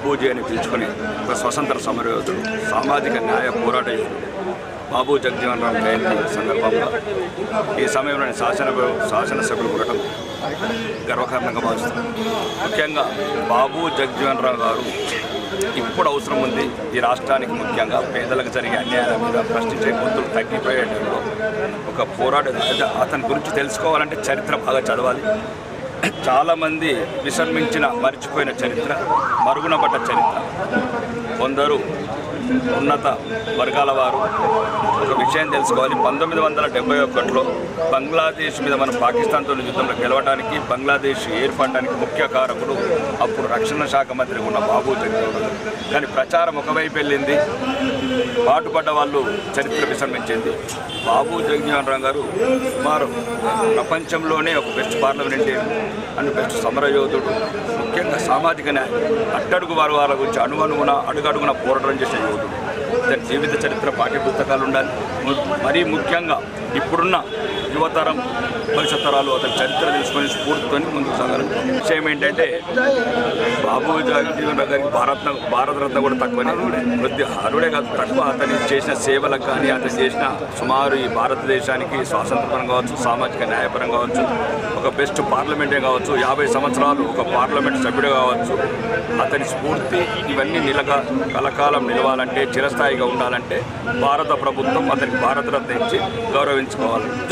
బాబూజీ అని పిలుచుకుని ఒక స్వతంత్ర సమరయోధుడు, సామాజిక న్యాయ పోరాట యోధుడు బాబు జగజీవన్ రామ్ జయంతి సందర్భంగా ఈ సమయంలోని శాసనసభ్యులు ఉండటం గర్వకారణంగా భావిస్తాం. ముఖ్యంగా బాబు జగజీవన్ రామ్ గారు ఇప్పుడు అవసరం ఉంది ఈ రాష్ట్రానికి. ముఖ్యంగా పేదలకు జరిగే అన్యాయాల మీద ప్రశ్నించే గొంతులు తగ్గిపోయే టైంలో ఒక పోరాట అతని గురించి తెలుసుకోవాలంటే చరిత్ర బాగా చదవాలి. చాలామంది విసర్మించిన మర్చిపోయిన చరిత్ర, మరుగున పడ్డ చరిత్ర. కొందరు ఉన్నత వర్గాల వారు ఒక విషయం తెలుసుకోవాలి. 1971లో బంగ్లాదేశ్ మీద మనం పాకిస్తాన్తో యుద్ధంలో గెలవడానికి, బంగ్లాదేశ్ ఏర్పడడానికి ముఖ్య కారకుడు అప్పుడు రక్షణ శాఖ మంత్రి ఉన్న బాబు జగజీవన్. కానీ ప్రచారం ఒకవైపు వెళ్ళింది, పాటుపడ్డ వాళ్ళు చరిత్ర విసర్మించింది. బాబు జగజీవన్ రామ్ గారు సుమారు ప్రపంచంలోనే ఒక బెస్ట్ పార్లమెంటేరియన్ అండ్ బెస్ట్ సమరయోధుడు. ముఖ్యంగా సామాజిక న్యాయం, అట్టడుగు వర్గాల గురించి అణువణువున అడుగడుగున పోరాటం చేసే యోధుడు. అతని జీవిత చరిత్ర పాఠ్య పుస్తకాలు ఉండాలి. మరీ ముఖ్యంగా ఇప్పుడున్న యువతరం, భవిష్యత్ తరాలు అతని చరిత్ర తెలుసుకొని స్ఫూర్తితో ముందుకు సాగాలి. విషయం ఏంటంటే బాబు జగజీవన్ రామ్ గారికి భారతరత్న కూడా తక్కువనే, కొద్ది అరుడే కాదు తక్కువ. అతని చేసిన సేవలకు కానీ, అతను చేసిన సుమారు ఈ భారతదేశానికి స్వాతంత్రపరం కావచ్చు, సామాజిక న్యాయపరం కావచ్చు, ఒక బెస్ట్ పార్లమెంటే కావచ్చు, 50 సంవత్సరాలు ఒక పార్లమెంట్ సభ్యుడు కావచ్చు. అతని స్ఫూర్తి ఇవన్నీ కలకాలం నిలవాలంటే, చిరస్థాయిగా ఉండాలంటే భారత ప్రభుత్వం అతనికి భారతరత్న ఇచ్చి గౌరవించుకోవాలి.